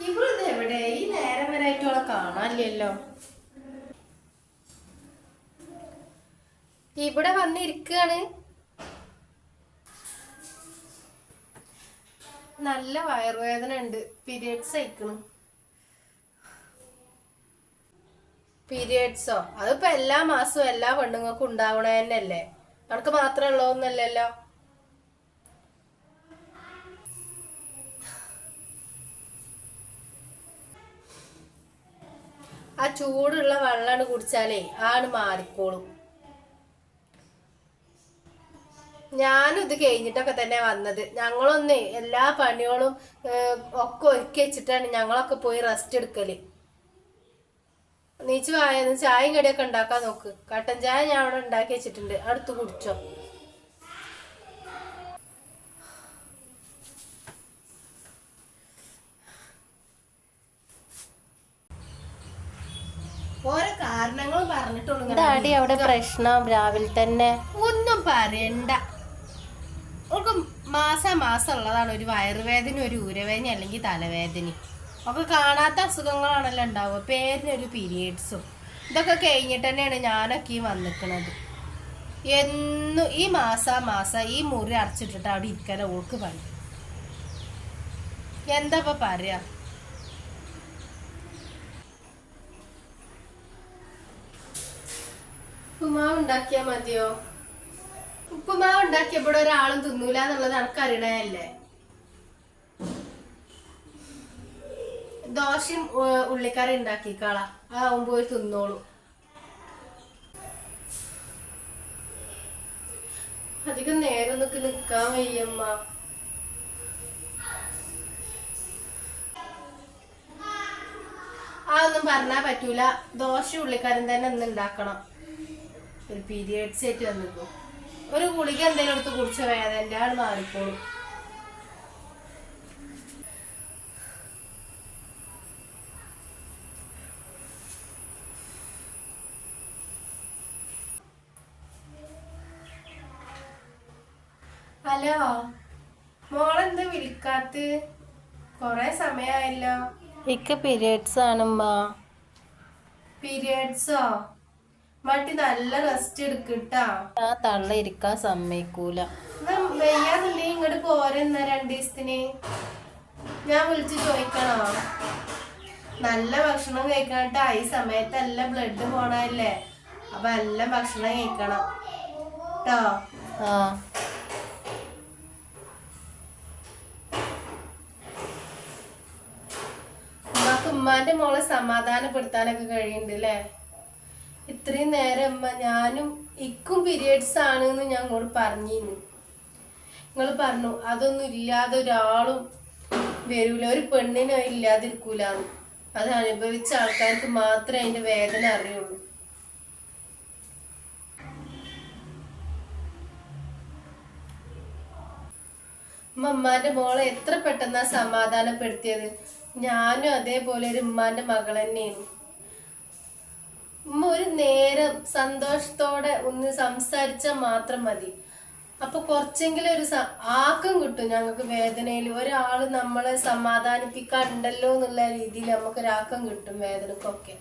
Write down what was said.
ഇവളിത് എവിടെ ഈ നേരം വരായിട്ടുള്ള കാണാനില്ലല്ലോ. ഇവിടെ വന്നിരിക്കാണ്. നല്ല വയറുവേദന ഉണ്ട്. പീരിയഡ്സ് അയക്കണ്. പീരിയഡ്സോ? അതിപ്പോ എല്ലാ മാസവും എല്ലാ പെണ്ണുങ്ങൾക്കും ഉണ്ടാവണ തന്നെയല്ലേ, നമുക്ക് മാത്രമേ ഉള്ളതൊന്നല്ലല്ലോ. ആ ചൂടുള്ള വെള്ളമാണ് കുടിച്ചാലേ ആണ് മാറിക്കോളും. ഞാനും ഇത് കഴിഞ്ഞിട്ടൊക്കെ തന്നെ വന്നത്. ഞങ്ങളൊന്നേ എല്ലാ പണികളും ഒക്കെ ഒരുക്കി വെച്ചിട്ടാണ് ഞങ്ങളൊക്കെ പോയി റെസ്റ്റ് എടുക്കല്. നീച്ച് വായന്ന് ചായയും കടിയൊക്കെ ഉണ്ടാക്കാൻ നോക്ക്. കട്ടൻ ചായ ഞാൻ അവിടെ ഉണ്ടാക്കി വെച്ചിട്ടുണ്ട്, അടുത്ത് കുടിച്ചോ. ഓരോ കാരണങ്ങൾ പറഞ്ഞിട്ടുള്ളൂ. അവിടെ പ്രശ്നം രാവിലെ തന്നെ ഒന്നും പറയണ്ട. അവൾക്ക് മാസം ഉള്ളതാണ് ഒരു വയറുവേദന, ഒരു ഊരവേദന അല്ലെങ്കിൽ തലവേദന ഒക്കെ. കാണാത്ത അസുഖങ്ങളാണല്ലോ ഉണ്ടാവുക. പേരിനൊരു പീരിയഡ്സും ഇതൊക്കെ കഴിഞ്ഞിട്ട് തന്നെയാണ് ഞാനൊക്കെ ഈ വന്നിക്കണത്. എന്നും ഈ മാസം ഈ മുറി അടച്ചിട്ടിട്ട് അവിടെ ഇരിക്കാൻ ഓൾക്ക് പണി. എന്താ പറയാ? ഉപ്പുമാവ് ഉണ്ടാക്കിയാ മതിയോ? ഉപ്പുമാവ് ഉണ്ടാക്കിയ ഇവിടെ ഒരാളും തിന്നൂല എന്നുള്ളത് എനക്കറിയണല്ലേ. ദോശയും ഉള്ളിക്കറി ഉണ്ടാക്കിക്കാളാ, അതാവുമ്പോ തിന്നോളൂ. അധികം നേരം നിക്കാൻ വയ്യമ്മ. അതൊന്നും പറഞ്ഞാ പറ്റൂല. ദോശ ഉള്ളിക്കറി തന്നെ ഒന്ന് ഉണ്ടാക്കണം. ഒരു പീരിയഡ്സ് ആയിട്ട് വന്നിപ്പോ ഒരു ഗുളിക എന്തെങ്കിലും എടുത്ത് കുടിച്ച വേദന ആൾ മാറിക്കോളും. ഹലോ, മോളെന്താ വിളിക്കാത്ത്? കൊറേ സമയായല്ലോ. ഇക്ക് പീരിയഡ്സ് ആണമ്മ. പീരിയഡ്സോ? മട്ടി നല്ല റെസ്റ്റ് എടുക്കട്ടാ. ആ തള്ള ഇരിക്കാൻ സമ്മതിക്കൂല. വയ്യാന്നുണ്ടെങ്കിൽ ഇങ്ങോട്ട് പോരെന്നാ 2 ദിവസത്തിന്. ഞാൻ വിളിച്ച് ചോദിക്കണോ? നല്ല ഭക്ഷണം കഴിക്കണട്ടാ. ഈ സമയത്തല്ല ബ്ലഡ് പോണല്ലേ, അപ്പൊ നല്ല ഭക്ഷണം കഴിക്കണം കേട്ടോ. ആ ഉമ്മാക്ക് ഉമ്മാന്റെ മോളെ സമാധാനപ്പെടുത്താനൊക്കെ കഴിയുന്നുണ്ട് അല്ലേ? ഇത്രയും നേരം അമ്മ ഞാനും ഇക്കും പീരിയഡ്സ് ആണെന്ന് ഞാൻ ഇങ്ങോട്ട് പറഞ്ഞിരുന്നു. നിങ്ങൾ പറഞ്ഞു അതൊന്നും ഇല്ലാതെ ഒരാളും വരൂല, ഒരു പെണ്ണിനും ഇല്ലാതിരിക്കൂലെന്ന്. അത് അനുഭവിച്ച ആൾക്കാർക്ക് മാത്രമേ അതിന്റെ വേദന അറിയുള്ളൂ. ഉമ്മാന്റെ മോളെ എത്ര പെട്ടെന്നാ സമാധാനപ്പെടുത്തിയത്. ഞാനും അതേപോലെ ഒരു ഉമ്മാന്റെ മകൾ തന്നെയാണ്. ഉമ്മ ഒരു നേരം സന്തോഷത്തോടെ ഒന്ന് സംസാരിച്ചാൽ മാത്രം മതി, അപ്പൊ കുറച്ചെങ്കിലും ഒരു ആക്കം കിട്ടും ഞങ്ങൾക്ക്. വേദനയിൽ ഒരാള് നമ്മളെ സമാധാനിപ്പിക്കാണ്ടല്ലോ എന്നുള്ള രീതിയിൽ നമുക്കൊരാക്കം കിട്ടും വേദനക്കൊക്കെ.